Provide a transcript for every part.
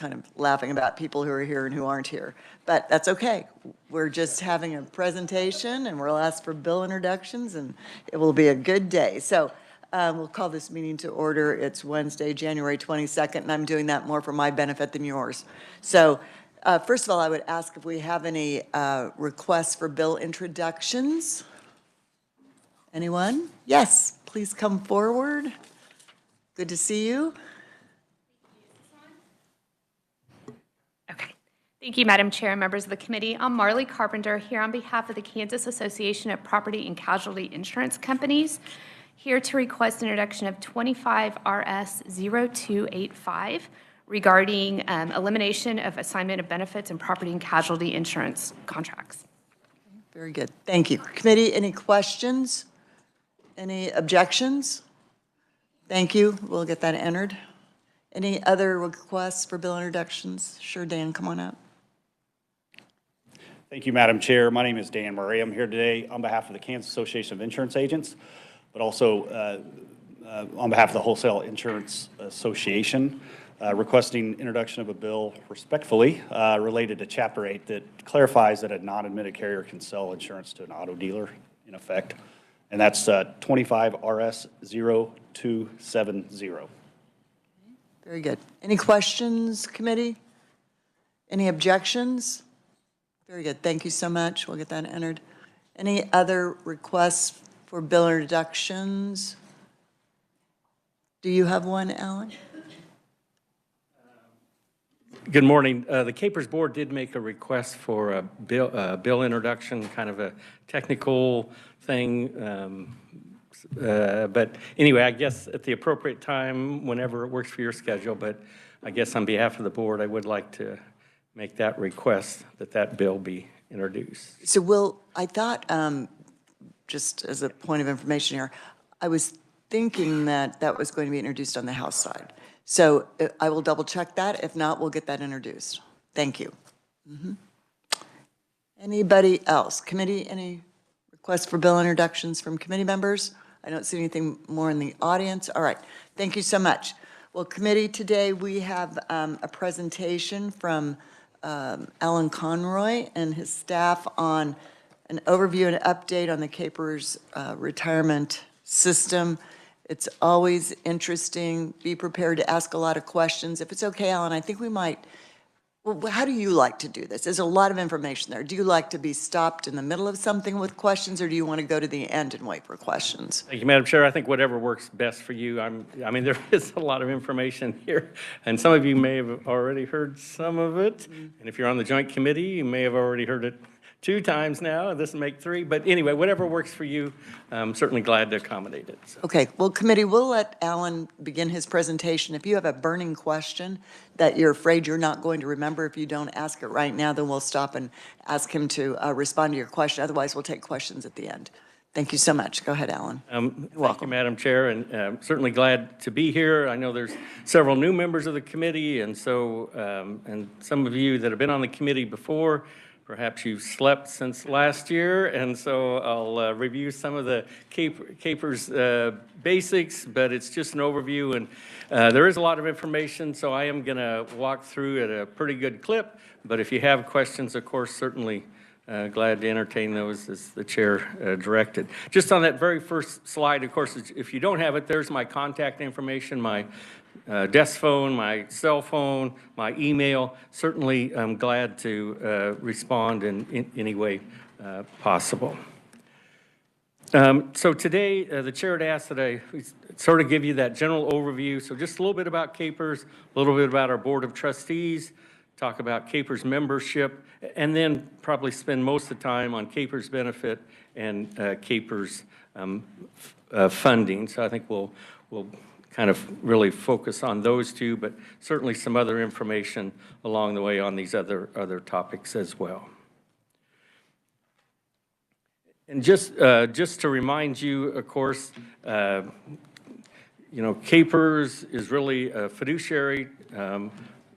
kind of laughing about people who are here and who aren't here, but that's okay. We're just having a presentation and we'll ask for bill introductions and it will be a good day. So we'll call this meeting to order. It's Wednesday, January 22nd, and I'm doing that more for my benefit than yours. So first of all, I would ask if we have any requests for bill introductions. Anyone? Yes, please come forward. Good to see you. Okay. Thank you, Madam Chair and members of the committee. I'm Marley Carpenter here on behalf of the Kansas Association of Property and Casualty Insurance Companies, here to request introduction of 25 RS 0285 regarding elimination of assignment of benefits and property and casualty insurance contracts. Very good. Thank you. Committee, any questions? Any objections? Thank you. We'll get that entered. Any other requests for bill introductions? Sure, Dan, come on up. Thank you, Madam Chair. My name is Dan Murray. I'm here today on behalf of the Kansas Association of Insurance Agents, but also on behalf of the Wholesale Insurance Association, requesting introduction of a bill respectfully related to Chapter 8 that clarifies that a non-admitted carrier can sell insurance to an auto dealer, in effect. And that's 25 RS 0270. Very good. Any questions, committee? Any objections? Very good. Thank you so much. We'll get that entered. Any other requests for bill introductions? Do you have one, Alan? Good morning. The Capers Board did make a request for a bill introduction, kind of a technical thing. But anyway, I guess at the appropriate time, whenever it works for your schedule, but I guess on behalf of the board, I would like to make that request that that bill be introduced. So I thought, just as a point of information here, I was thinking that that was going to be introduced on the House side. So I will double check that. If not, we'll get that introduced. Thank you. Anybody else? Committee, any requests for bill introductions from committee members? I don't see anything more in the audience. All right. Thank you so much. Well, committee, today we have a presentation from Alan Conroy and his staff on an overview and update on the Capers retirement system. It's always interesting. Be prepared to ask a lot of questions. If it's okay, Alan, I think we might, well, how do you like to do this? There's a lot of information there. Do you like to be stopped in the middle of something with questions, or do you want to go to the end and wait for questions? Thank you, Madam Chair. I think whatever works best for you. I mean, there is a lot of information here, and some of you may have already heard some of it. And if you're on the Joint Committee, you may have already heard it 2 times now. This will make 3. But anyway, whatever works for you, I'm certainly glad to accommodate it. So. Okay. Well, committee, we'll let Alan begin his presentation. If you have a burning question that you're afraid you're not going to remember, if you don't ask it right now, then we'll stop and ask him to respond to your question. Otherwise, we'll take questions at the end. Thank you so much. Go ahead, Alan. Thank you, Madam Chair, and certainly glad to be here. I know there's several new members of the committee, and so and some of you that have been on the committee before. Perhaps you've slept since last year, and so I'll review some of the Capers basics, but it's just an overview, and there is a lot of information, so I am going to walk through at a pretty good clip, but if you have questions, of course, certainly glad to entertain those as the chair directed. Just on that very first slide, of course, if you don't have it, there's my contact information, my desk phone, my cell phone, my email. Certainly, I'm glad to respond in any way possible. So today, the chair had asked that I sort of give you that general overview. So just a little bit about Capers, a little bit about our Board of Trustees, talk about Capers membership, and then probably spend most of the time on Capers benefit and Capers funding. So I think we'll kind of really focus on those 2, but certainly some other information along the way on these other topics as well. And just to remind you, of course, you know, Capers is really a fiduciary.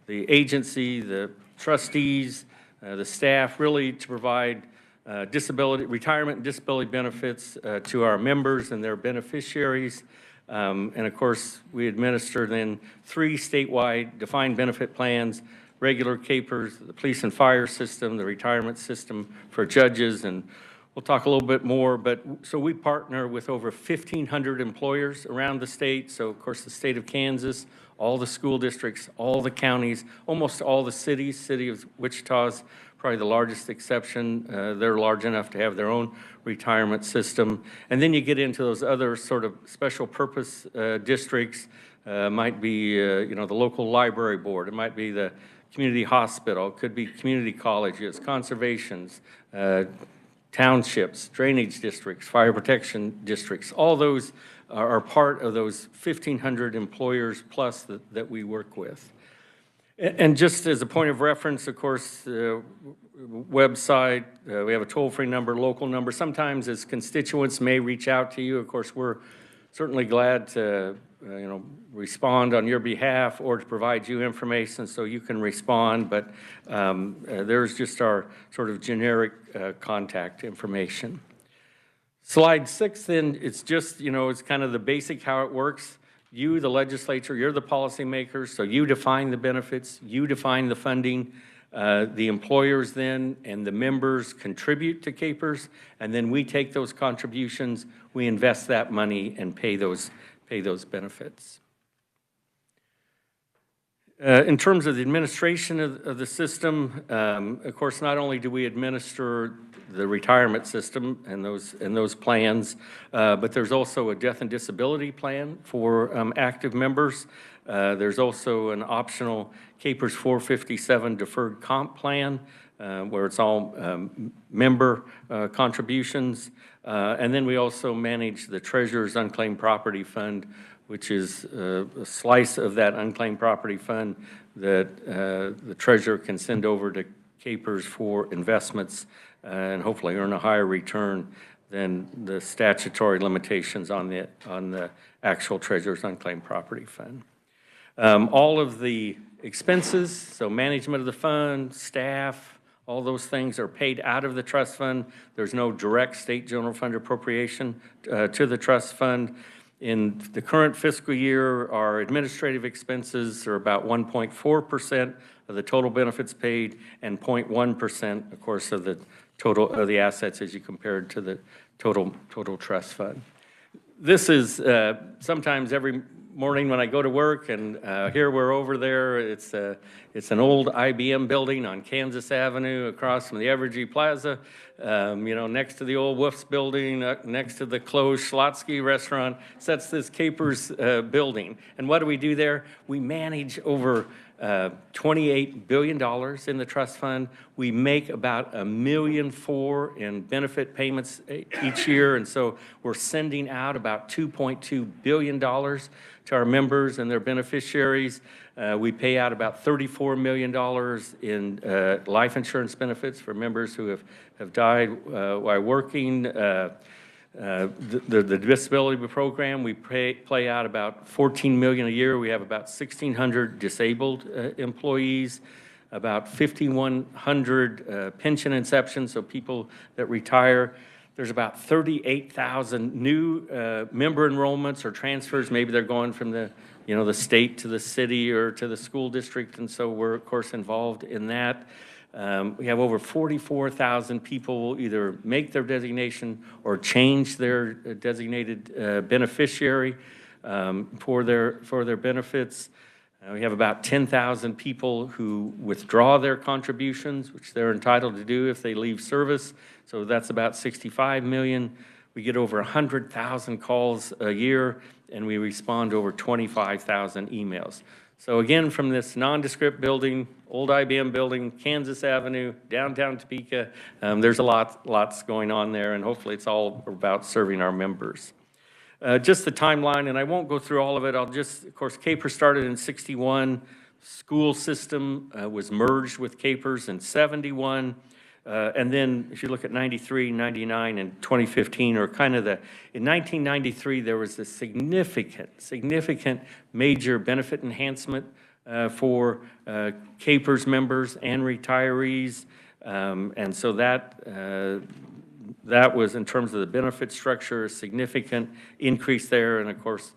The agency, the trustees, the staff, really to provide retirement and disability benefits to our members and their beneficiaries. And of course, we administer then 3 statewide defined benefit plans, regular capers, the police and fire system, the retirement system for judges, and we'll talk a little bit more, but so we partner with over 1,500 employers around the state. So of course, the state of Kansas, all the school districts, all the counties, almost all the cities. City of Wichita's probably the largest exception. They're large enough to have their own retirement system. And then you get into those other sort of special purpose districts. Might be, the local library board. It might be the community hospital. It could be community colleges, conservations, townships, drainage districts, fire protection districts. All those are part of those 1,500 employers plus that we work with. And just as a point of reference, of course, website, we have a toll-free number, local number. Sometimes as constituents may reach out to you, of course, we're certainly glad to respond on your behalf or to provide you information so you can respond, but there's just our sort of generic contact information. Slide 6, then, it's just, it's kind of the basic how it works. You, the legislature, you're the policymakers, so you define the benefits, you define the funding. The employers then and the members contribute to capers, and then we take those contributions, we invest that money and pay those benefits. In terms of the administration of the system, of course, not only do we administer the retirement system and those plans, but there's also a death and disability plan for active members. There's also an optional Capers 457 deferred comp plan where it's all member contributions. And then we also manage the Treasurer's Unclaimed Property Fund, which is a slice of that unclaimed property fund that the treasurer can send over to Capers for investments and hopefully earn a higher return than the statutory limitations on the actual treasurer's unclaimed property fund. All of the expenses, so management of the fund, staff, all those things are paid out of the trust fund. There's no direct state general fund appropriation to the trust fund. In the current fiscal year, our administrative expenses are about 1.4% of the total benefits paid and 0.1%, of course, of the total of the assets as you compare it to the total trust fund. This is sometimes every morning when I go to work, and here we're over there. It's an old IBM building on Kansas Avenue across from the Evergy Plaza, next to the old Wolf's building, next to the closed Schlotsky restaurant. That's this Capers building. And what do we do there? We manage over $28 billion in the trust fund. We make about $1.4 million in benefit payments each year, and so we're sending out about $2.2 billion to our members and their beneficiaries. We pay out about $34 million in life insurance benefits for members who have died while working. The disability program, we pay out about $14 million a year. We have about 1,600 disabled employees, about 5,100 pension inceptions, so people that retire. There's about 38,000 new member enrollments or transfers. Maybe they're going from the state to the city or to the school district, and so we're, of course, involved in that. We have over 44,000 people either make their designation or change their designated beneficiary for their benefits. We have about 10,000 people who withdraw their contributions, which they're entitled to do if they leave service. So that's about 65 million. We get over 100,000 calls a year, and we respond to over 25,000 emails. So again, from this nondescript building, old IBM building, Kansas Avenue, downtown Topeka, there's lots going on there, and hopefully it's all about serving our members. Just the timeline, and I won't go through all of it. I'll just, of course, Capers started in 61. School system was merged with Capers in 71. And then if you look at 93, 99, and 2015 are kind of in 1993, there was a significant major benefit enhancement for Capers members and retirees. And so that was, in terms of the benefit structure, a significant increase there. And of course,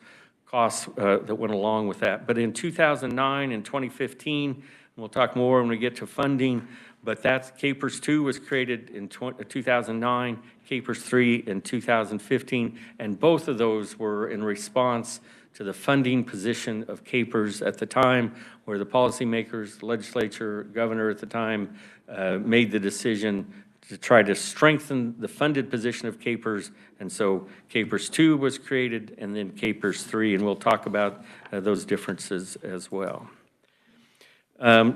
costs that went along with that. But in 2009 and 2015, and we'll talk more when we get to funding, but that's KPERS 2 was created in 2009, KPERS 3 in 2015, and both of those were in response to the funding position of KPERS at the time, where the policymakers, the legislature, governor at the time made the decision to try to strengthen the funded position of KPERS, and so KPERS 2 was created, and then KPERS 3, and we'll talk about those differences as well.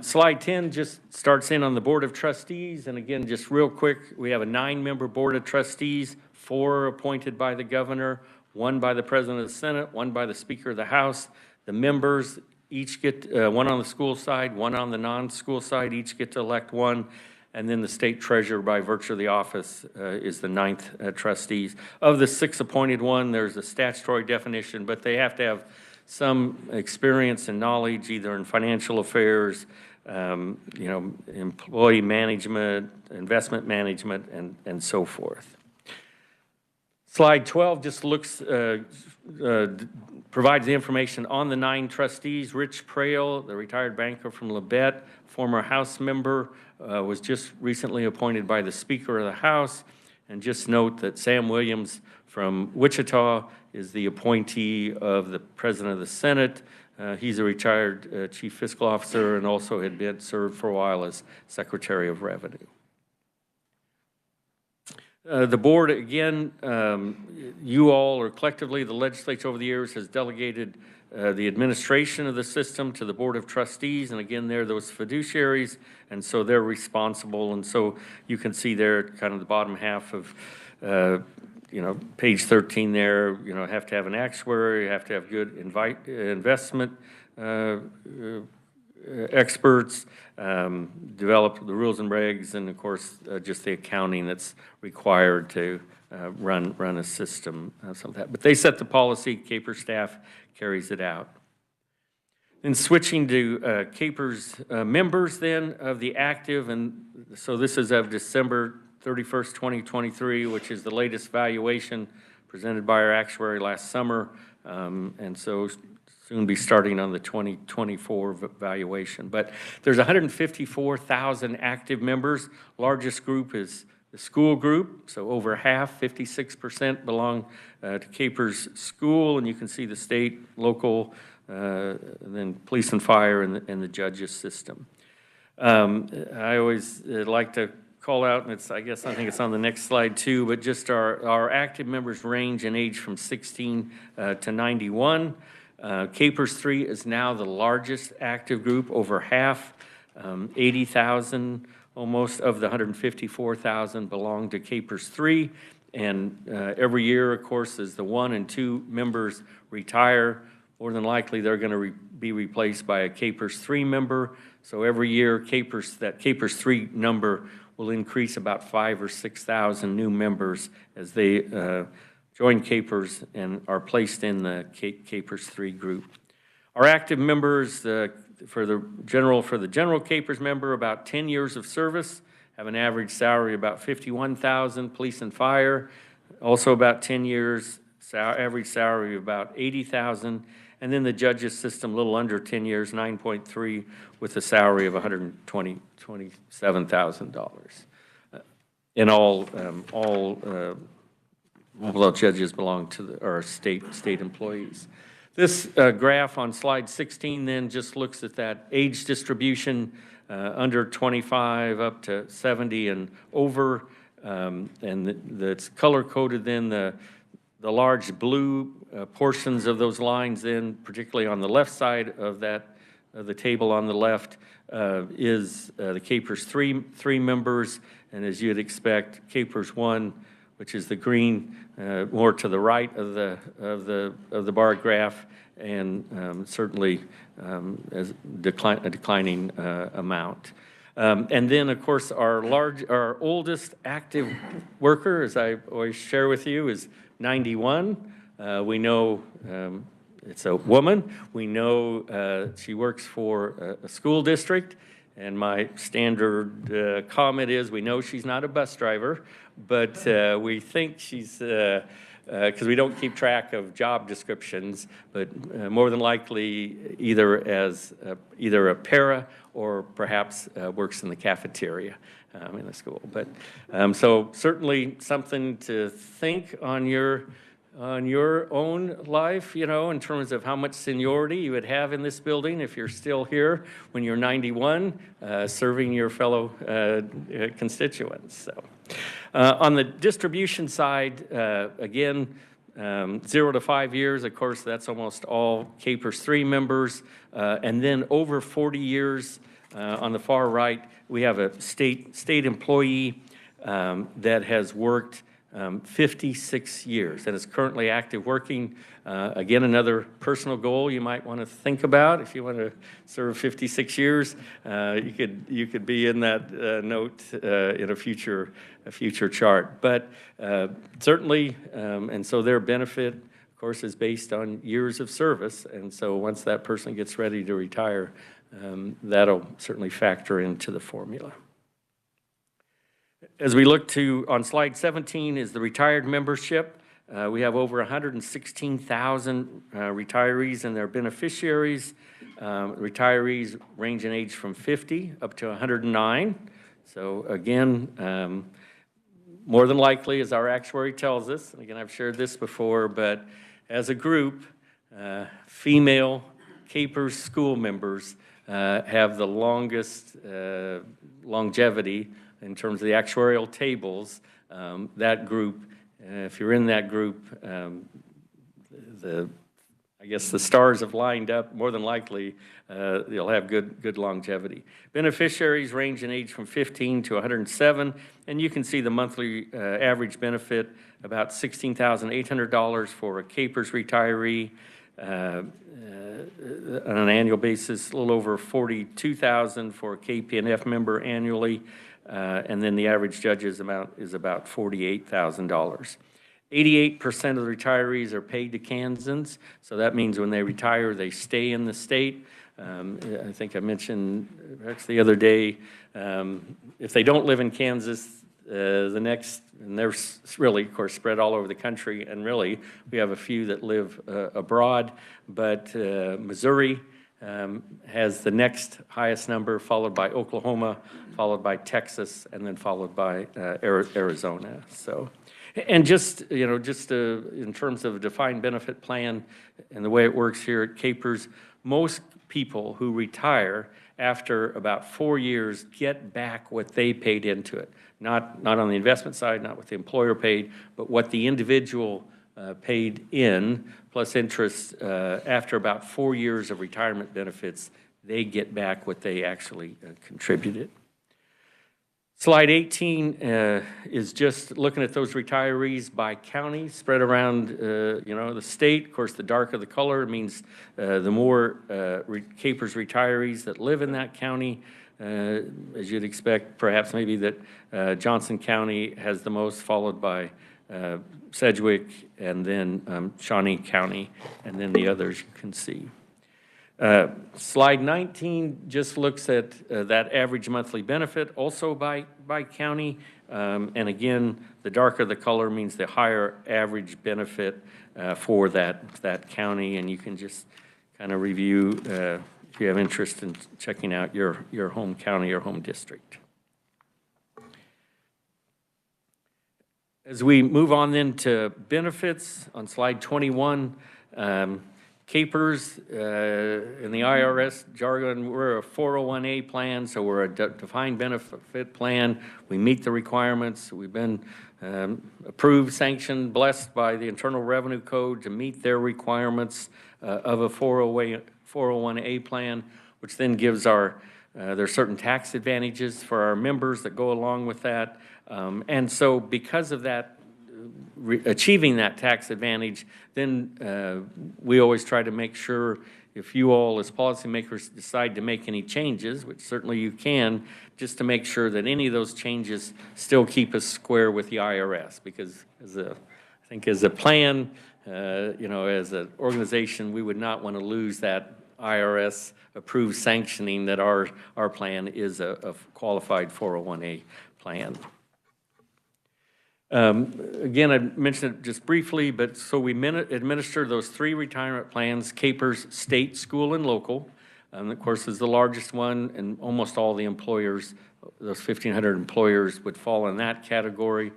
Slide 10 just starts in on the Board of Trustees, and again, just real quick, we have a 9-member Board of Trustees, 4 appointed by the governor, 1 by the President of the Senate, 1 by the Speaker of the House. The members each get 1 on the school side, 1 on the non-school side, each get to elect 1. And then the state treasurer, by virtue of the office, is the 9th trustees. Of the 6 appointed one, there's a statutory definition, but they have to have some experience and knowledge either in financial affairs, employee management, investment management, and so forth. Slide 12 just looks, provides the information on the 9 trustees. Rich Prail, the retired banker from Labette, former House member, was just recently appointed by the Speaker of the House. And just note that Sam Williams from Wichita is the appointee of the President of the Senate. He's a retired Chief Fiscal Officer and also had been served for a while as Secretary of Revenue. The board, again, you all, or collectively, the legislature over the years has delegated the administration of the system to the Board of Trustees, and again, they're those fiduciaries, and so they're responsible, and so you can see there, kind of the bottom half of, page 13 there, have to have an actuary, you have to have good investment experts, develop the rules and regs, and of course, just the accounting that's required to run a system, something like that. But they set the policy, KPERS staff carries it out. Then switching to KPERS members then of the active, and so this is of December 31st, 2023, which is the latest valuation presented by our actuary last summer, and so soon be starting on the 2024 valuation. But there's 154,000 active members. Largest group is the school group, so over half, 56% belong to KPERS school, and you can see the state, local, and then police and fire, and the judges system. I always like to call out, and I think it's on the next slide too, but just our active members range in age from 16 to 91. KPERS 3 is now the largest active group, over half, 80,000 almost of the 154,000 belong to KPERS 3. And every year, of course, as the 1 and 2 members retire, more than likely they're going to be replaced by a KPERS 3 member. So every year, that KPERS 3 number will increase about 5,000 or 6,000 new members as they join KPERS and are placed in the KPERS 3 group. Our active members for the general KPERS member, about 10 years of service, have an average salary about $51,000. Police and fire, also about 10 years, average salary of about $80,000. And then the judges system, a little under 10 years, 9.3, with a salary of $127,000. And all judges belong to our state employees. This graph on slide 16 then just looks at that age distribution, under 25 up to 70 and over, and that's color-coded then. The large blue portions of those lines then, particularly on the left side of the table on the left, is the KPERS 3 members, and as you'd expect, KPERS 1, which is the green, more to the right of the bar graph, and certainly as a declining amount. And then, of course, our oldest active worker, as I always share with you, is 91. We know it's a woman. We know she works for a school district. And my standard comment is, we know she's not a bus driver, but we think she's because we don't keep track of job descriptions, but more than likely either as either a para or perhaps works in the cafeteria in the school. But so certainly something to think on your own life, you know, in terms of how much seniority you would have in this building if you're still here when you're 91, serving your fellow constituents. So, on the distribution side, again, 0 to 5 years, of course, that's almost all KPERS 3 members, and then over 40 years on the far right, we have a state employee that has worked 56 years and is currently active working. Again, another personal goal you might want to think about if you want to serve 56 years. You could be in that note in a future chart. But certainly, and so their benefit, of course, is based on years of service. And so once that person gets ready to retire, that'll certainly factor into the formula. As we look to, on slide 17 is the retired membership. We have over 116,000 retirees and their beneficiaries. Retirees range in age from 50 up to 109. So again, more than likely, as our actuary tells us, and again, I've shared this before, but as a group, female KPERS school members have the longest longevity in terms of the actuarial tables. That group, if you're in that group, I guess the stars have lined up. More than likely, you'll have good longevity. Beneficiaries range in age from 15 to 107, and you can see the monthly average benefit, about $16,800 for a KPERS retiree. On an annual basis, a little over $42,000 for a KP&F member annually. And then the average judge's amount is about $48,000. 88% of the retirees are paid to Kansans, so that means when they retire, they stay in the state. I think I mentioned perhaps the other day, if they don't live in Kansas, and they're really, of course, spread all over the country, and really, we have a few that live abroad, but Missouri has the next highest number, followed by Oklahoma, followed by Texas, and then followed by Arizona. So, and just, you know, in terms of a defined benefit plan and the way it works here at KPERS, most people who retire after about 4 years get back what they paid into it. Not on the investment side, not what the employer paid, but what the individual paid in, plus interest. After about 4 years of retirement benefits, they get back what they actually contributed. Slide 18 is just looking at those retirees by county spread around you know, the state. Of course, the darker the color means the more KPERS retirees that live in that county. As you'd expect, perhaps maybe that Johnson County has the most, followed by Sedgwick, and then Shawnee County, and then the others you can see. Slide 19 just looks at that average monthly benefit, also by county. And again, the darker the color means the higher average benefit for that county. And you can just kind of review if you have interest in checking out your home county or home district. As we move on then to benefits, on slide 21, KPERS in the IRS jargon, we're a 401A plan, so we're a defined benefit plan. We meet the requirements. We've been approved, sanctioned, blessed by the Internal Revenue Code to meet their requirements of a 401A plan, which then gives there's certain tax advantages for our members that go along with that. And so because of that, achieving that tax advantage, then we always try to make sure if you all as policymakers decide to make any changes, which certainly you can, just to make sure that any of those changes still keep us square with the IRS, because I think as a plan, you know, as an organization, we would not want to lose that IRS approved sanctioning that our plan is a qualified 401A plan. Again, I mentioned it just briefly, but so we administer those 3 retirement plans, Capers State, School, and Local. Of course, is the largest one, and almost all the employers, those 1,500 employers would fall in that category.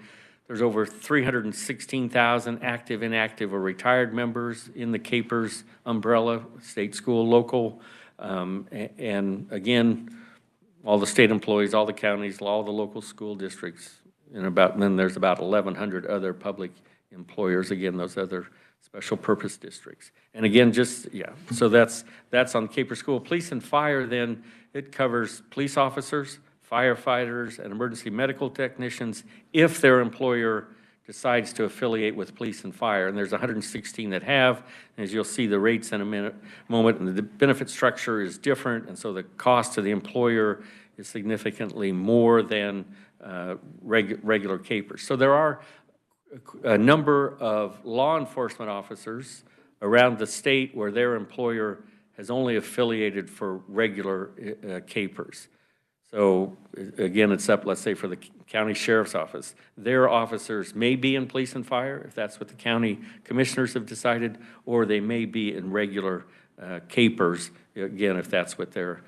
There's over 316,000 active, inactive, or retired members in the Capers umbrella, State, School, Local. And again, all the state employees, all the counties, all the local school districts, and then there's about 1,100 other public employers, again, those other special purpose districts. And again, so that's on Capers School. Police and Fire, then, it covers police officers, firefighters, and emergency medical technicians if their employer decides to affiliate with police and fire. And there's 116 that have. As you'll see the rates in a moment, and the benefit structure is different, and so the cost to the employer is significantly more than regular Capers. So there are a number of law enforcement officers around the state where their employer has only affiliated for regular Capers. So again, it's up, let's say, for the county sheriff's office. Their officers may be in police and fire, if that's what the county commissioners have decided, or they may be in regular Capers, again, if that's what their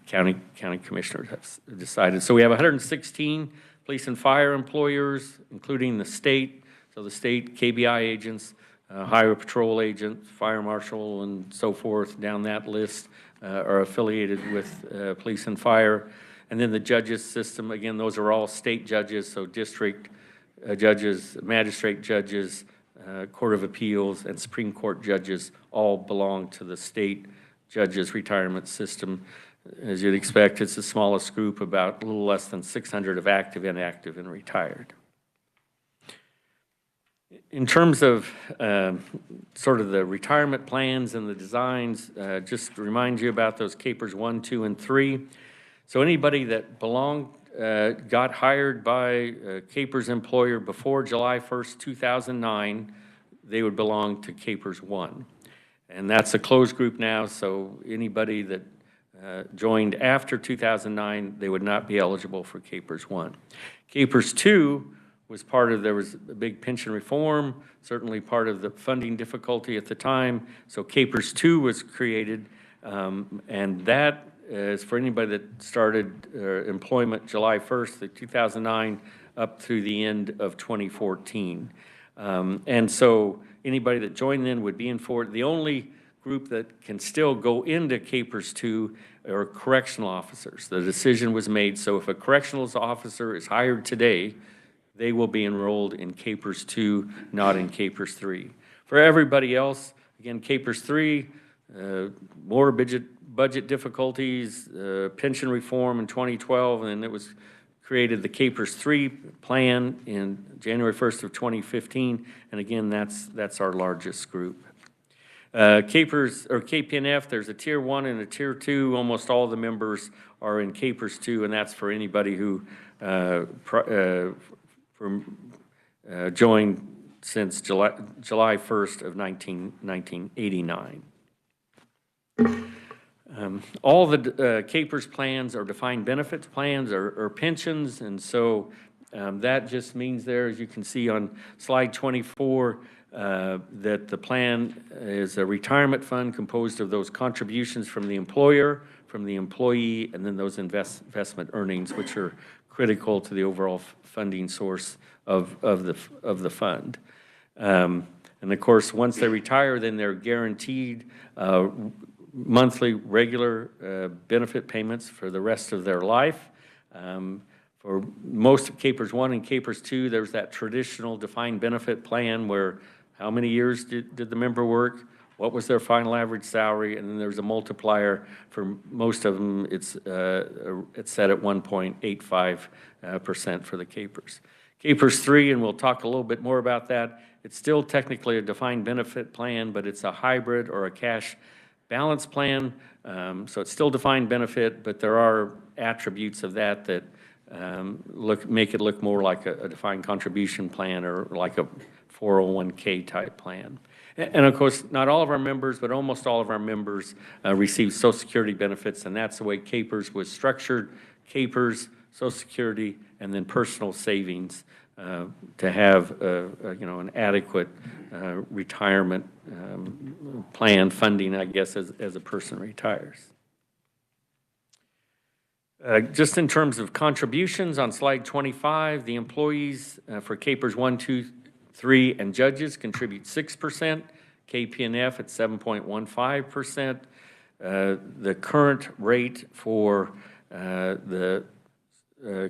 county commissioners have decided. So we have 116 police and fire employers, including the state. So the state KBI agents, highway patrol agents, fire marshal, and so forth down that list are affiliated with police and fire. And then the judges system, again, those are all state judges, so district judges, magistrate judges, Court of Appeals, and Supreme Court judges all belong to the state judges retirement system. As you'd expect, it's the smallest group, about a little less than 600 of active, inactive, and retired. In terms of sort of the retirement plans and the designs, just to remind you about those Capers 1, 2, and 3. So anybody that got hired by Capers employer before July 1st, 2009, they would belong to Capers 1. And that's a closed group now, so anybody that joined after 2009, they would not be eligible for Capers 1. Capers 2 was there was a big pension reform, certainly part of the funding difficulty at the time. So Capers 2 was created, and that is for anybody that started employment July 1st, 2009, up through the end of 2014. And so anybody that joined then would be in for it. The only group that can still go into Capers 2 are correctional officers. The decision was made, so if a correctional officer is hired today, they will be enrolled in Capers 2, not in Capers 3. For everybody else, again, Capers 3, more budget difficulties, pension reform in 2012, and it was created the Capers 3 plan in January 1st of 2015, and again, that's our largest group. Capers, or KPNF, there's a Tier 1 and a Tier 2. Almost all the members are in Capers 2, and that's for anybody who joined since July 1st of 1989. All the Capers plans are defined benefits plans or pensions, and so that just means there, as you can see on slide 24, that the plan is a retirement fund composed of those contributions from the employer, from the employee, and then those investment earnings, which are critical to the overall funding source of the fund. And of course, once they retire, then they're guaranteed monthly regular benefit payments for the rest of their life. For most of Capers 1 and Capers 2, there's that traditional defined benefit plan where how many years did the member work, what was their final average salary, and then there's a multiplier. For most of them, it's set at 1.85% for the Capers. Capers 3, and we'll talk a little bit more about that, it's still technically a defined benefit plan, but it's a hybrid or a cash balance plan. So it's still defined benefit, but there are attributes of that that make it look more like a defined contribution plan or like a 401k type plan. And of course, not all of our members, but almost all of our members receive Social Security benefits, and that's the way Capers was structured. Capers, Social Security, and then personal savings to have, an adequate retirement plan funding, I guess, as a person retires. Just in terms of contributions, on slide 25, the employees for CAPERS 1, 2, 3, and judges contribute 6%, KPNF at 7.15%. The current rate for the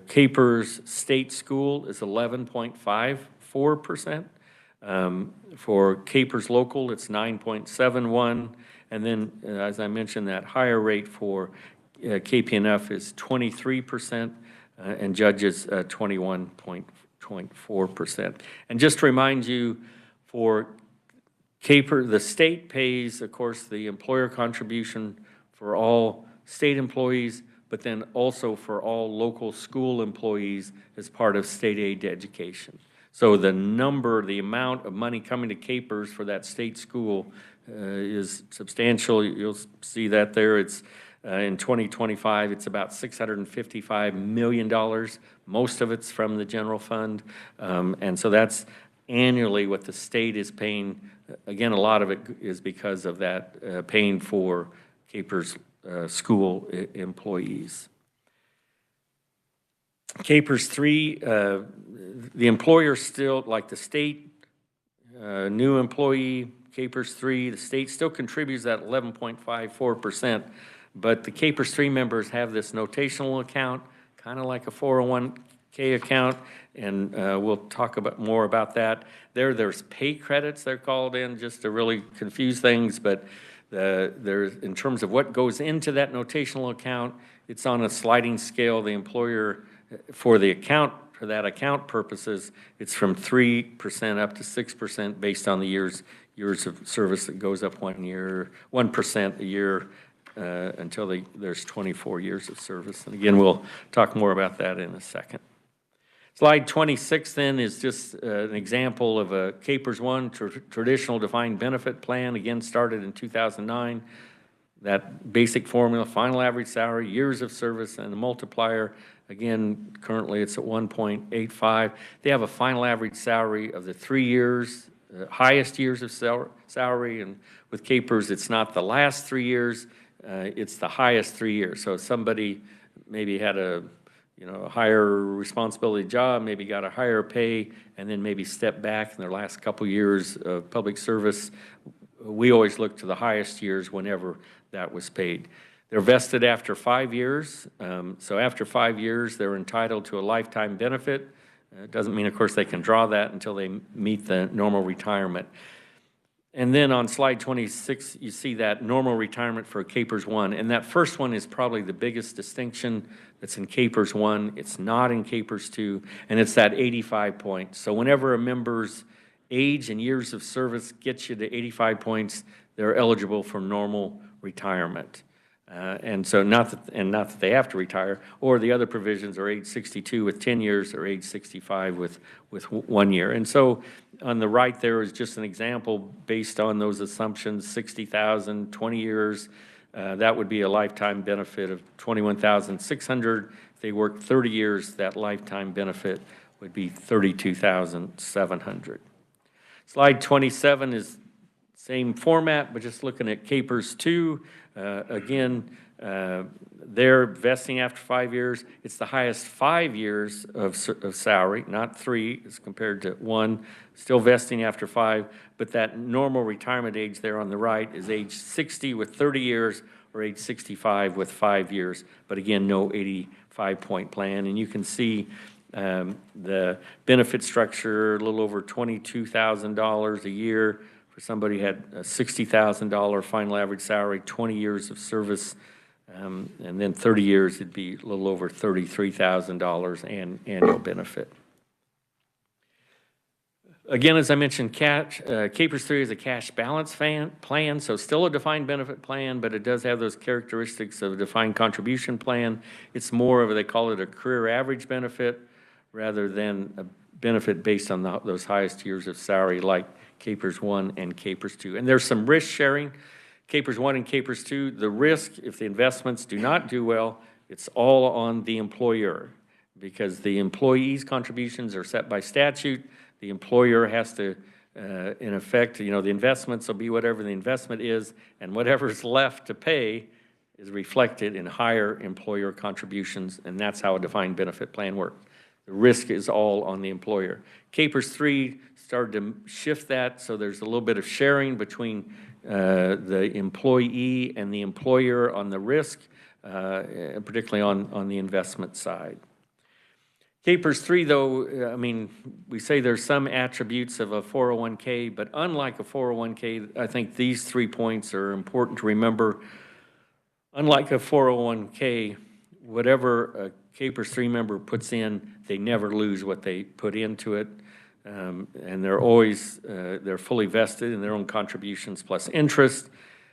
CAPERS State School is 11.54%. For CAPERS Local, it's 9.71%. And then, as I mentioned, that higher rate for KPNF is 23%, and judges 21.4%. And just to remind you, for CAPER, the state pays, of course, the employer contribution for all state employees, but then also for all local school employees as part of state aid to education. So the amount of money coming to CAPERS for that state school is substantial. You'll see that there. It's in 2025, it's about $655 million. Most of it's from the general fund. And so that's annually what the state is paying. Again, a lot of it is because of that paying for CAPERS school employees. CAPERS 3, the employer still, like the state, new employee, CAPERS 3, the state still contributes that 11.54%, but the CAPERS 3 members have this notational account, kind of like a 401k account, and we'll talk more about that. There's pay credits they're called in, just to really confuse things, but there's, in terms of what goes into that notational account, it's on a sliding scale. The employer, for the account, for that account purposes, it's from 3% up to 6% based on the years of service. That goes up 1% a year until there's 24 years of service. And again, we'll talk more about that in a second. Slide 26 then is just an example of a CAPERS 1 traditional defined benefit plan, again started in 2009. That basic formula, final average salary, years of service, and the multiplier, again, currently it's at 1.85. They have a final average salary of the 3 years, highest years of salary, and with CAPERS, it's not the last 3 years, it's the highest 3 years. So if somebody maybe had a higher responsibility job, maybe got a higher pay, and then maybe stepped back in their last couple years of public service, we always look to the highest years whenever that was paid. They're vested after 5 years. So after 5 years, they're entitled to a lifetime benefit. It doesn't mean, of course, they can draw that until they meet the normal retirement. And then on slide 26, you see that normal retirement for CAPERS 1. And that first one is probably the biggest distinction that's in CAPERS 1. It's not in CAPERS 2, and it's that 85 points. So whenever a member's age and years of service gets you to 85 points, they're eligible for normal retirement. And so not that they have to retire, or the other provisions are age 62 with 10 years or age 65 with 1 year. And so on the right there is just an example based on those assumptions, 60,000, 20 years, that would be a lifetime benefit of $21,600. If they work 30 years, that lifetime benefit would be $32,700. Slide 27 is same format, but just looking at CAPERS 2. Again, they're vesting after 5 years. It's the highest 5 years of salary, not 3 as compared to 1. Still vesting after 5, but that normal retirement age there on the right is age 60 with 30 years or age 65 with 5 years. But again, no 85-point plan. And you can see the benefit structure, a little over $22,000 a year. For somebody who had a $60,000 final average salary, 20 years of service, and then 30 years, it'd be a little over $33,000 annual benefit. Again, as I mentioned, CAPERS 3 is a cash balance plan, so still a defined benefit plan, but it does have those characteristics of a defined contribution plan. It's more of, they call it a career average benefit, rather than a benefit based on those highest years of salary, like CAPERS 1 and CAPERS 2. And there's some risk sharing. CAPERS 1 and CAPERS 2, the risk, if the investments do not do well, it's all on the employer, because the employee's contributions are set by statute. The employer has to, in effect, the investments will be whatever the investment is, and whatever's left to pay is reflected in higher employer contributions, and that's how a defined benefit plan works. The risk is all on the employer. KPERS 3 started to shift that, so there's a little bit of sharing between the employee and the employer on the risk, particularly on the investment side. KPERS 3, though, we say there's some attributes of a 401k, but unlike a 401k, I think these 3 points are important to remember. Unlike a 401k, whatever a KPERS 3 member puts in, they never lose what they put into it. And they're always, they're fully vested in their own contributions plus interest.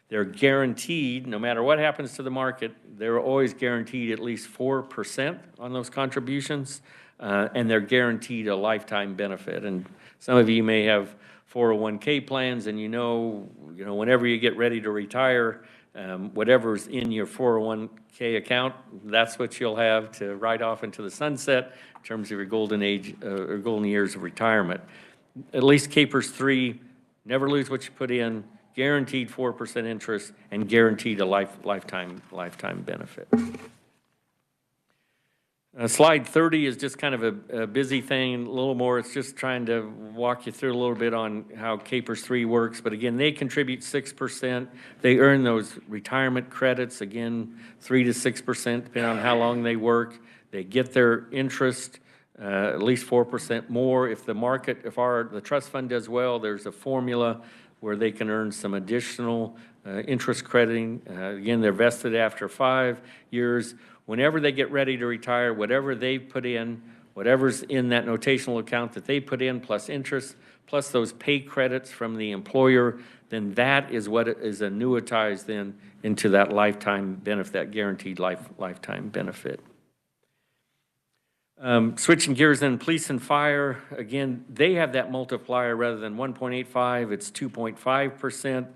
They're guaranteed, no matter what happens to the market, they're always guaranteed at least 4% on those contributions, and they're guaranteed a lifetime benefit. And some of you may have 401k plans, and whenever you get ready to retire, whatever's in your 401k account, that's what you'll have to write off into the sunset in terms of your golden age or golden years of retirement. At least KPERS 3, never lose what you put in, guaranteed 4% interest, and guaranteed a lifetime benefit. Slide 30 is just kind of a busy thing, a little more. It's just trying to walk you through a little bit on how KPERS 3 works. But again, they contribute 6%. They earn those retirement credits, again, 3 to 6%, depending on how long they work. They get their interest, at least 4% more. If the market, the trust fund does well, there's a formula where they can earn some additional interest crediting. Again, they're vested after 5 years. Whenever they get ready to retire, whatever they put in, whatever's in that notational account that they put in, plus interest, plus those pay credits from the employer, then that is what is annuitized then into that lifetime benefit, that guaranteed lifetime benefit. Switching gears then, police and fire, again, they have that multiplier rather than 1.85, it's 2.5%.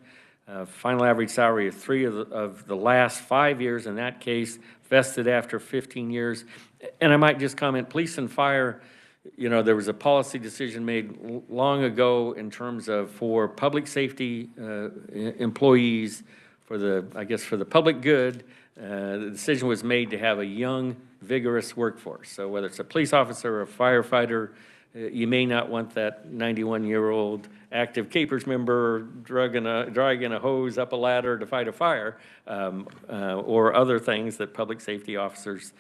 Final average salary of 3 of the last 5 years in that case, vested after 15 years. And I might just comment, police and fire, there was a policy decision made long ago in terms of for public safety employees, for the public good, the decision was made to have a young, vigorous workforce. So whether it's a police officer or a firefighter, you may not want that 91-year-old active KPERS member dragging a hose up a ladder to fight a fire, or other things that public safety officers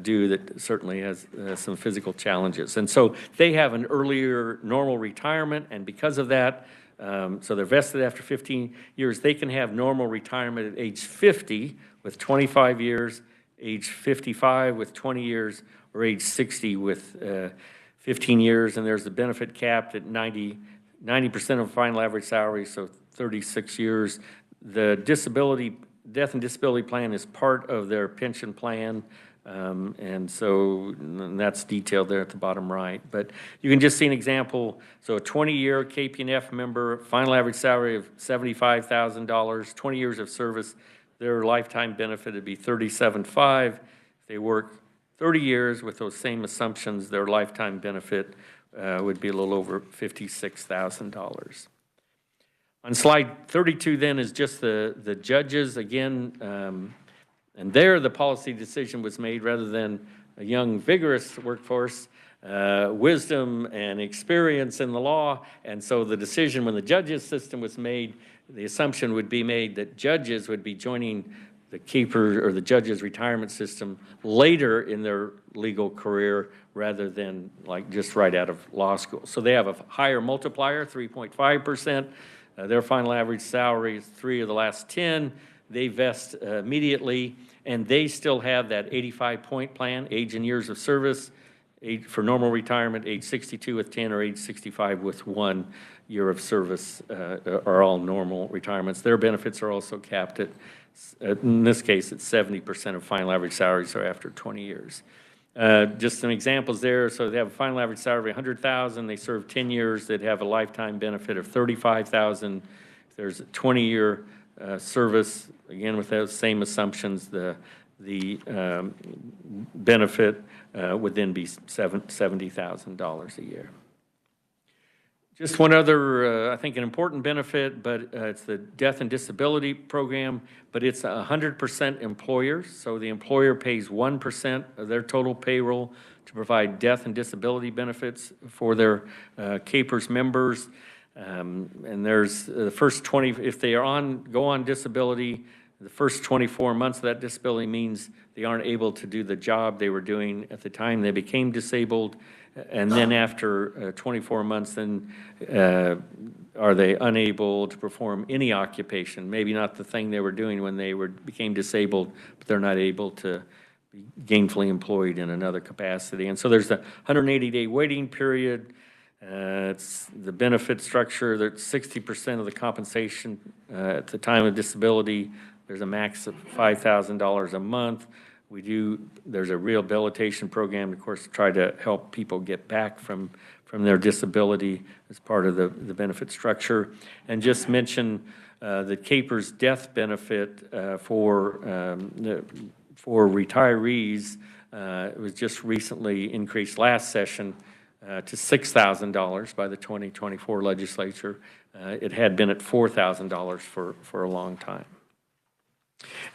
do that certainly has some physical challenges. And so they have an earlier normal retirement, and because of that, so they're vested after 15 years, they can have normal retirement at age 50 with 25 years, age 55 with 20 years, or age 60 with 15 years, and there's the benefit capped at 90% of final average salary, so 36 years. The death and disability plan is part of their pension plan, and that's detailed there at the bottom right. But you can just see an example. So a 20-year KP&F member, final average salary of $75,000, 20 years of service, their lifetime benefit would be $37,500. If they work 30 years with those same assumptions, their lifetime benefit would be a little over $56,000. On slide 32 then is just the judges again, and there the policy decision was made rather than a young, vigorous workforce, wisdom and experience in the law, and so the decision when the judges system was made, the assumption would be made that judges would be joining the KPERS or the judges' retirement system later in their legal career rather than like just right out of law school. So they have a higher multiplier, 3.5%. Their final average salary is 3 of the last 10. They vest immediately, and they still have that 85-point plan, age and years of service, age for normal retirement, age 62 with 10 or age 65 with 1 year of service are all normal retirements. Their benefits are also capped at, in this case, it's 70% of final average salary, so after 20 years. Just some examples there. So they have a final average salary of $100,000. They serve 10 years. They'd have a lifetime benefit of $35,000. If there's a 20-year service, again with those same assumptions, the benefit would then be $70,000 a year. Just one other, I think, an important benefit, but it's the death and disability program, but it's 100% employers. So the employer pays 1% of their total payroll to provide death and disability benefits for their CAPERS members. And there's the first 20, if they are go on disability, the first 24 months of that disability means they aren't able to do the job they were doing at the time they became disabled. And then after 24 months, then are they unable to perform any occupation? Maybe not the thing they were doing when they became disabled, but they're not able to be gainfully employed in another capacity. And so there's a 180-day waiting period. It's the benefit structure that 60% of the compensation at the time of disability. There's a max of $5,000 a month. There's a rehabilitation program, of course, to try to help people get back from their disability as part of the benefit structure. And just mention the CAPERS death benefit for retirees. It was just recently increased last session to $6,000 by the 2024 legislature. It had been at $4,000 for a long time.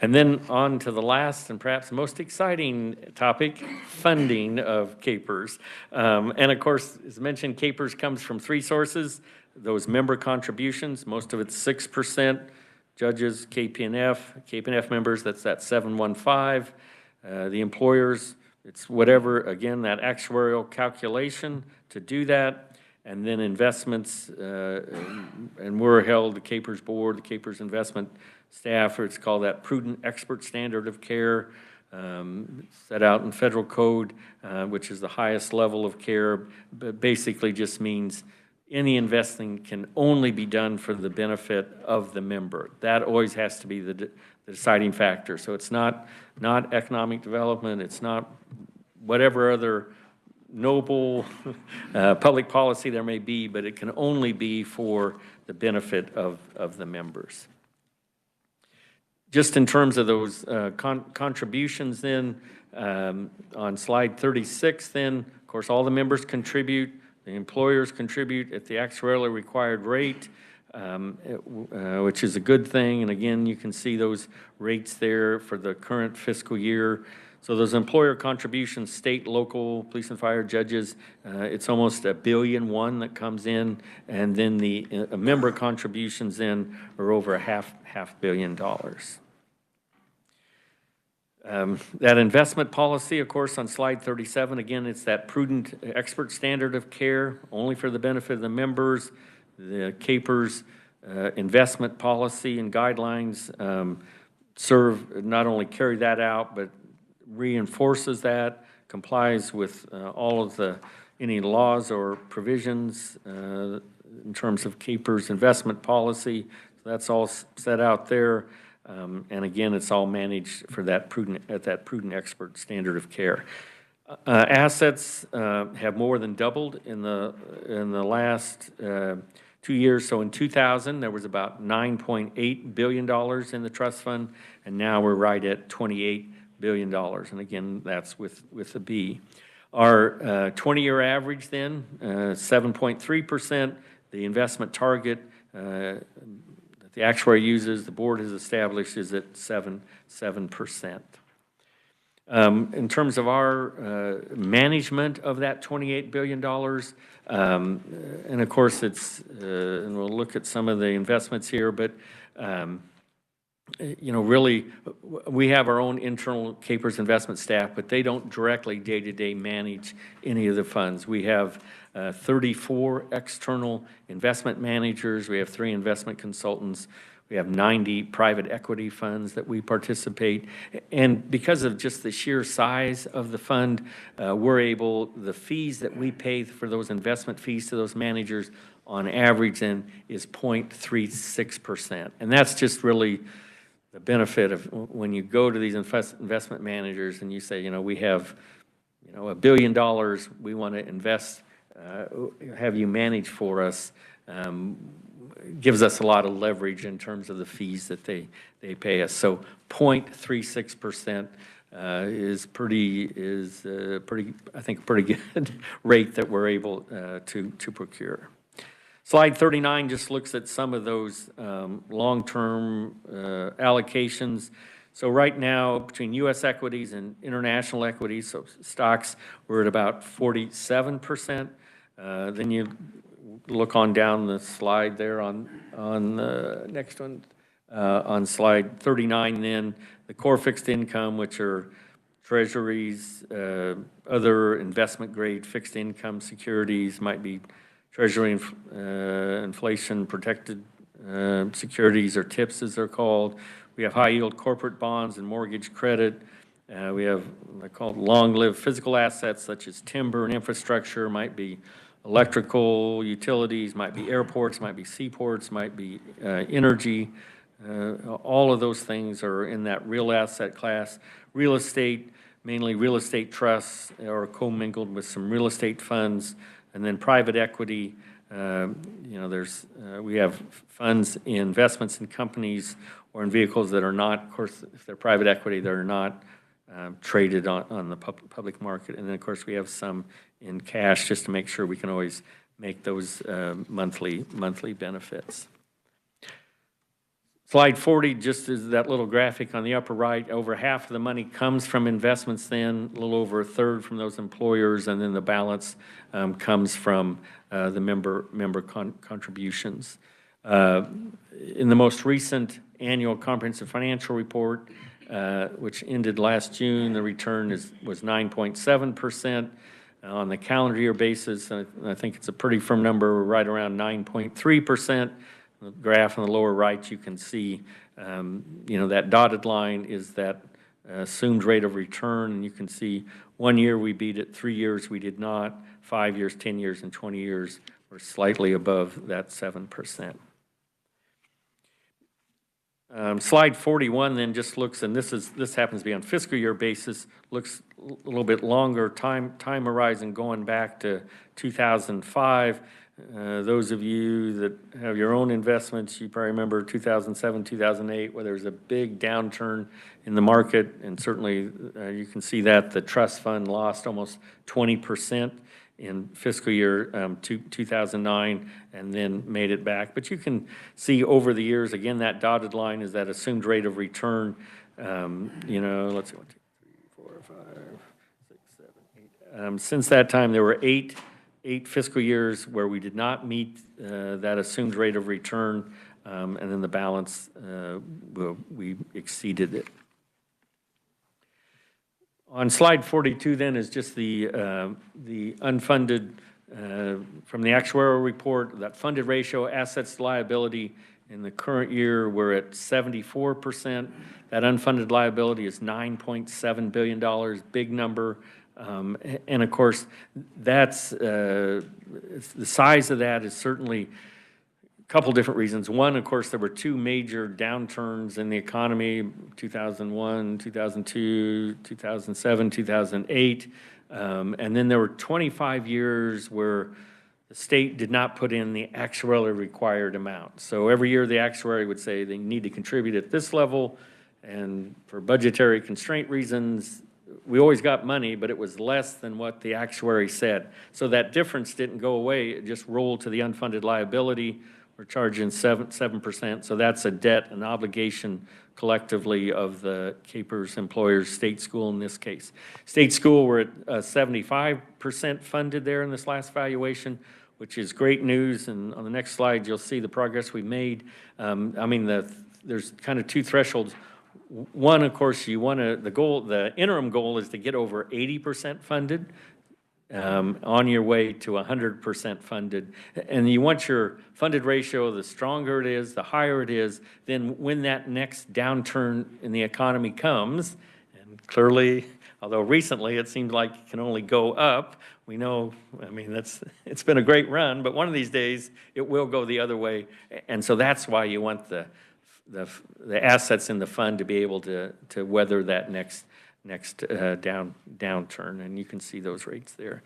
And then on to the last and perhaps most exciting topic, funding of CAPERS. And of course, as mentioned, CAPERS comes from three sources. Those member contributions, most of it's 6%. Judges, KP&F members, that's that 715. The employers, it's whatever, again, that actuarial calculation to do that. And then investments, and we're held, the CAPERS board, the CAPERS investment staff, or it's called that prudent expert standard of care, set out in federal code, which is the highest level of care, but basically just means any investing can only be done for the benefit of the member. That always has to be the deciding factor. So it's not economic development, it's not whatever other noble public policy there may be, but it can only be for the benefit of the members. Just in terms of those contributions then, on slide 36 then, of course, all the members contribute, the employers contribute at the actuarially required rate, which is a good thing. And again, you can see those rates there for the current fiscal year. So those employer contributions, state, local, police and fire, judges, it's almost $1.1 billion that comes in, and then the member contributions then are over a half billion dollars. That investment policy, of course, on slide 37, again, it's that prudent expert standard of care, only for the benefit of the members. The CAPERS investment policy and guidelines serve, not only carry that out, but reinforces that, complies with all of any laws or provisions in terms of CAPERS investment policy. So that's all set out there. And again, it's all managed for that prudent expert standard of care. Assets have more than doubled in the last 2 years. So in 2000, there was about $9.8 billion in the trust fund, and now we're right at $28 billion. And again, that's with a B. Our 20-year average then, 7.3%. The investment target that the actuary uses, the board has established, is at 7%. In terms of our management of that $28 billion, and of course it's, and we'll look at some of the investments here, but really, we have our own internal CAPERS investment staff, but they don't directly day-to-day manage any of the funds. We have 34 external investment managers. We have 3 investment consultants. We have 90 private equity funds that we participate. And because of just the sheer size of the fund, the fees that we pay for those investment fees to those managers on average then is 0.36%. And that's just really the benefit of when you go to these investment managers and you say, we have, $1 billion we want to invest, have you manage for us, gives us a lot of leverage in terms of the fees that they pay us. So 0.36% is pretty, I think, a pretty good rate that we're able to procure. Slide 39 just looks at some of those long-term allocations. So right now, between U.S. equities and international equities, so stocks, we're at about 47%. Then you look on down the slide there on the next one, on slide 39, then the core fixed income, which are treasuries, other investment grade fixed income securities, might be Treasury inflation protected securities, or TIPS as they're called. We have high yield corporate bonds and mortgage credit. We have what I call long-lived physical assets such as timber and infrastructure, might be electrical utilities, might be airports, might be seaports, might be energy. All of those things are in that real asset class. Real estate, mainly real estate trusts, or commingled with some real estate funds. And then private equity, we have funds, investments in companies or in vehicles that are not, of course, if they're private equity, they're not traded on the public market. And then, of course, we have some in cash just to make sure we can always make those monthly benefits. Slide 40 just is that little graphic on the upper right. Over half of the money comes from investments then, a little over a third from those employers, and then the balance comes from the member contributions. In the most recent annual comprehensive financial report, which ended last June, the return was 9.7%. On the calendar year basis, I think it's a pretty firm number, right around 9.3%. The graph on the lower right, you can see, that dotted line is that assumed rate of return, and you can see 1 year we beat it, 3 years we did not, 5 years, 10 years, and 20 years were slightly above that 7%. Slide 41 then just looks, and this happens to be on fiscal year basis, looks a little bit longer time horizon going back to 2005. Those of you that have your own investments, you probably remember 2007, 2008, where there was a big downturn in the market, and certainly you can see that the trust fund lost almost 20% in fiscal year 2009, and then made it back. But you can see over the years, again, that dotted line is that assumed rate of return. Let's see, 1, 2, 3, 4, 5, 6, 7, 8. Since that time, there were eight fiscal years where we did not meet that assumed rate of return, and then the balance, we exceeded it. On slide 42 then is just the unfunded, from the actuarial report, that funded ratio, assets to liability. In the current year, we're at 74%. That unfunded liability is $9.7 billion, big number. And of course, that's the size of that is certainly a couple different reasons. One, of course, there were two major downturns in the economy, 2001, 2002, 2007, 2008. And then there were 25 years where the state did not put in the actuarially required amount. So every year the actuary would say they need to contribute at this level, and for budgetary constraint reasons, we always got money, but it was less than what the actuary said. So that difference didn't go away. It just rolled to the unfunded liability. We're charging 7%. So that's a debt, an obligation collectively of the KPERS employers, state school in this case. State school, we're at 75% funded there in this last valuation, which is great news. And on the next slide, you'll see the progress we've made. There's kind of two thresholds. One, of course, the interim goal is to get over 80% funded, on your way to 100% funded. And you want your funded ratio, the stronger it is, the higher it is, then when that next downturn in the economy comes, and clearly, although recently it seemed like it can only go up, we know, it's been a great run, but one of these days it will go the other way. And so that's why you want the assets in the fund to be able to weather that next downturn, and you can see those rates there.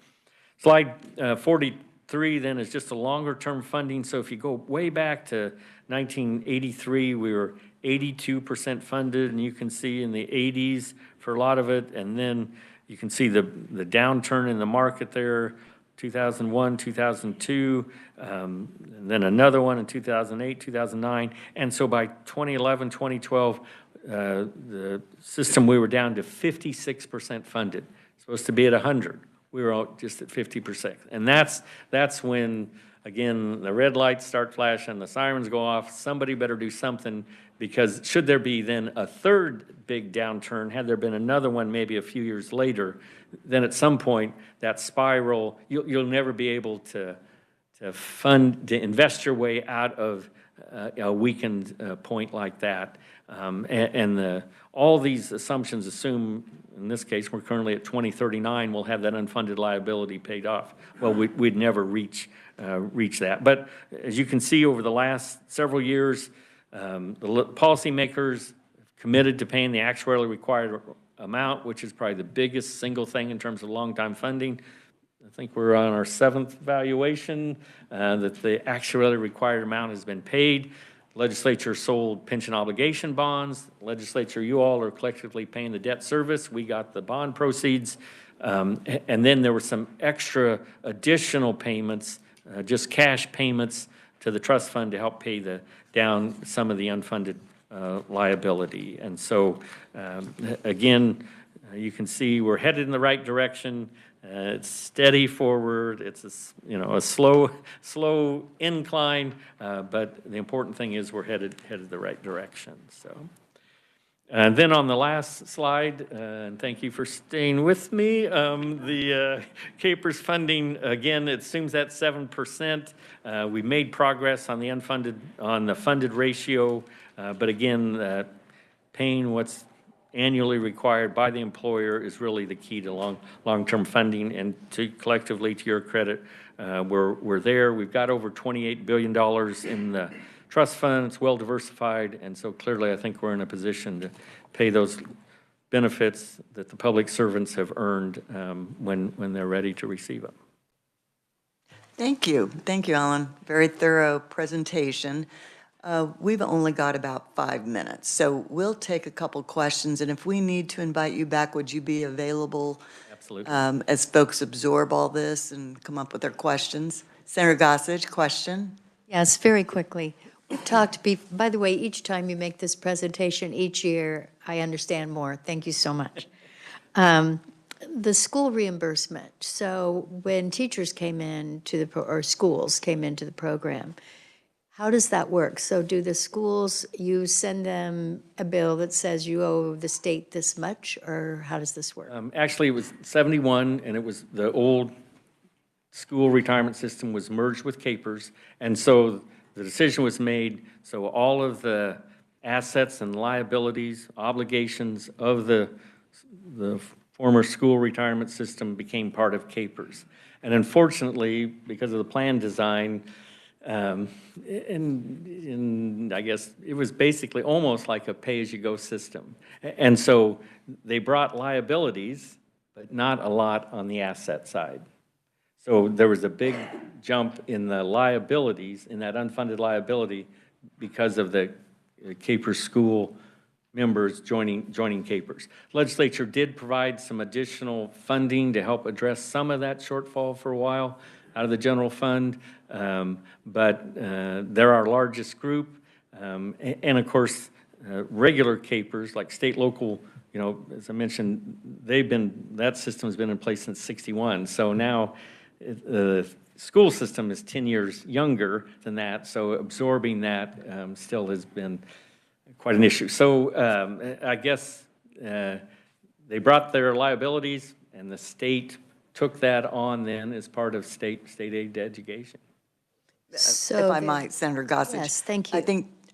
Slide 43 then is just a longer term funding. So if you go way back to 1983, we were 82% funded, and you can see in the 80s for a lot of it, and then you can see the downturn in the market there, 2001, 2002, and then another one in 2008, 2009, and so by 2011, 2012, the system, we were down to 56% funded. Supposed to be at 100. We were out just at 50%. And that's when, again, the red lights start flashing, the sirens go off, somebody better do something, because should there be then a third big downturn, had there been another one maybe a few years later, then at some point, that spiral, you'll never be able to invest your way out of a weakened point like that. All these assumptions assume, in this case, we're currently at 2039, we'll have that unfunded liability paid off. Well, we'd never reach that. But as you can see, over the last several years, the policymakers committed to paying the actuarially required amount, which is probably the biggest single thing in terms of long-time funding. I think we're on our 7th valuation that the actuarially required amount has been paid. Legislature sold pension obligation bonds. Legislature, you all are collectively paying the debt service. We got the bond proceeds. And then there were some extra additional payments, just cash payments to the trust fund to help pay down some of the unfunded liability. And so, again, you can see we're headed in the right direction. It's steady forward. It's a slow incline, but the important thing is we're headed the right direction. So, and then on the last slide, and thank you for staying with me. The CAPERS funding, again, it assumes that 7%. We made progress on the funded ratio, but again, paying what's annually required by the employer is really the key to long-term funding. And collectively, to your credit, we're there. We've got over $28 billion in the trust fund. It's well diversified, and so clearly I think we're in a position to pay those benefits that the public servants have earned when they're ready to receive them. Thank you, Alan. Very thorough presentation. We've only got about 5 minutes, so we'll take a couple questions, and if we need to invite you back, would you be available? Absolutely. As folks absorb all this and come up with their questions? Senator Gossage, question? Yes, very quickly. We've talked, by the way, each time you make this presentation, each year, I understand more. Thank you so much. The school reimbursement. So when teachers came in to or schools came into the program, how does that work? So do the schools, you send them a bill that says you owe the state this much, or how does this work? Actually, it was 71, and it was the old school retirement system was merged with CAPERS, and so the decision was made, so all of the assets and liabilities, obligations of the former school retirement system became part of CAPERS. And unfortunately, because of the plan design, and I guess it was basically almost like a pay-as-you-go system. And so they brought liabilities, but not a lot on the asset side. So there was a big jump in the liabilities, in that unfunded liability, because of the CAPERS school members joining CAPERS. Legislature did provide some additional funding to help address some of that shortfall for a while out of the general fund, but they're our largest group, and of course, regular CAPERS, like state, local, as I mentioned, that system has been in place since '61, so now the school system is 10 years younger than that, so absorbing that still has been quite an issue. So I guess they brought their liabilities, and the state took that on then as part of state aid to education. So if I might, Senator Gossage. Yes, thank you.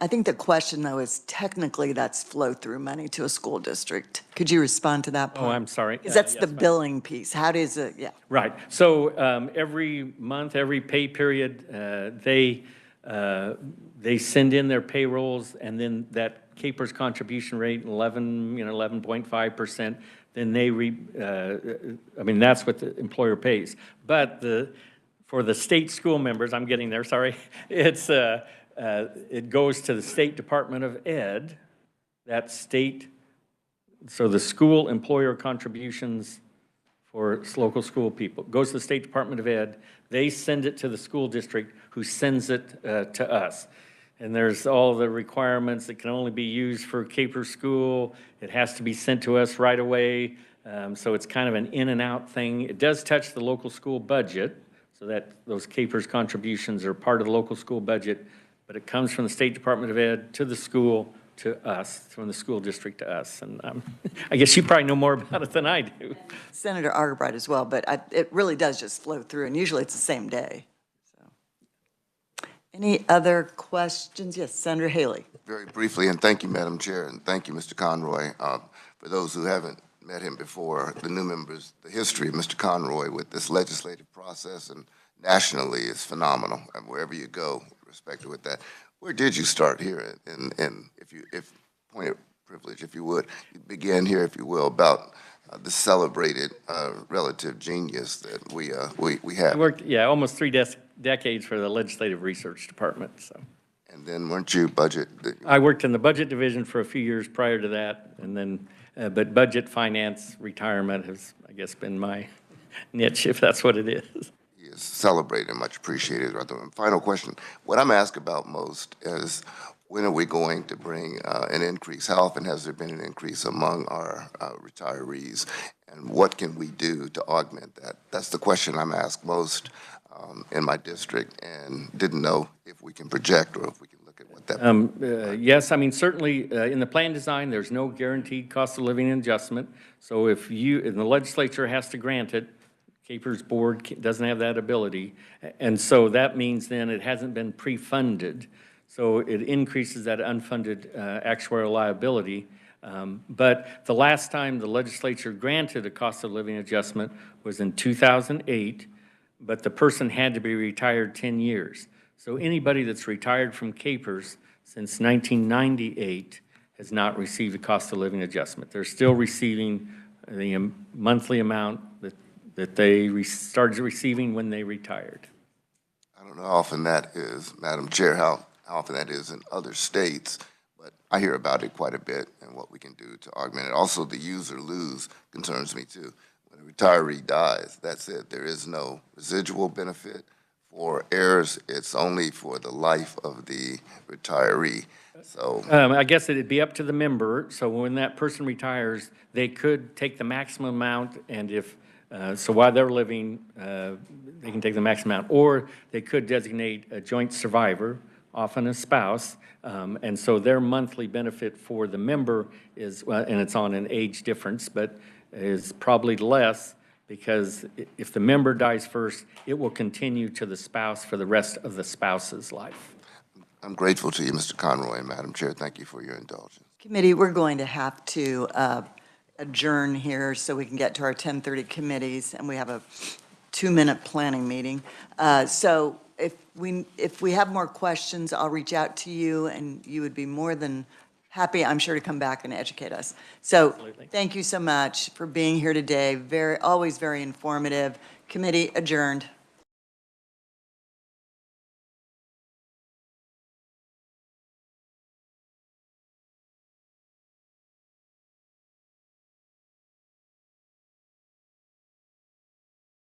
I think the question, though, is technically that's flow-through money to a school district. Could you respond to that point? Oh, I'm sorry. Because that's yes, the billing piece. How does it, yeah. Right. So every month, every pay period, they send in their payrolls, and then that CAPERS contribution rate, 11.5%, then they that's what the employer pays. But for the state school members, I'm getting there, sorry, it's it goes to the State Department of Ed, that state, so the school employer contributions for local school people, goes to the State Department of Ed, they send it to the school district, who sends it to us. And there's all the requirements. It can only be used for Capers School. It has to be sent to us right away. So it's kind of an in and out thing. It does touch the local school budget, so that those Capers contributions are part of the local school budget, but it comes from the State Department of Ed to the school, to us, from the school district to us. And I guess you probably know more about it than I do. Senator Arterbright as well, but it really does just flow through, and usually it's the same day. So, any other questions? Yes, Senator Haley. Very briefly, and thank you, Madam Chair, and thank you, Mr. Conroy. For those who haven't met him before, the new members, the history of Mr. Conroy with this legislative process and nationally is phenomenal. And wherever you go, respected with that. Where did you start here? And if point of privilege, if you would, you begin here, if you will, about the celebrated relative genius that we have. I worked, yeah, almost 3 decades for the Legislative Research Department, so. And then weren't you budget? I worked in the budget division for a few years prior to that, and then, but budget, finance, retirement has, I guess, been my niche, if that's what it is. He is celebrated and much appreciated. And final question, what I'm asked about most is, when are we going to bring an increase? How often has there been an increase among our retirees? And what can we do to augment that? That's the question I'm asked most in my district, and didn't know if we can project or if we can look at what that. Yes, I mean, certainly in the plan design, there's no guaranteed cost of living adjustment. So if and the legislature has to grant it, Capers Board doesn't have that ability. And so that means then it hasn't been pre-funded. So it increases that unfunded actuarial liability. But the last time the legislature granted a cost of living adjustment was in 2008, but the person had to be retired 10 years. So anybody that's retired from Capers since 1998 has not received a cost of living adjustment. They're still receiving the monthly amount that they started receiving when they retired. I don't know how often that is, Madam Chair, how often that is in other states, but I hear about it quite a bit and what we can do to augment it. Also, the use or lose concerns me too. When a retiree dies, that's it. There is no residual benefit for heirs. It's only for the life of the retiree. So I guess it'd be up to the member. So when that person retires, they could take the maximum amount, and if so while they're living, they can take the maximum amount, or they could designate a joint survivor, often a spouse, and so their monthly benefit for the member is, well, and it's on an age difference, but is probably less, because if the member dies first, it will continue to the spouse for the rest of the spouse's life. I'm grateful to you, Mr. Conroy, and Madam Chair. Thank you for your indulgence. Committee, we're going to have to adjourn here so we can get to our 10:30 committees, and we have a 2-minute planning meeting. So if we have more questions, I'll reach out to you, and you would be more than happy, I'm sure, to come back and educate us. So thank you so much for being here today. Always very informative. Committee adjourned.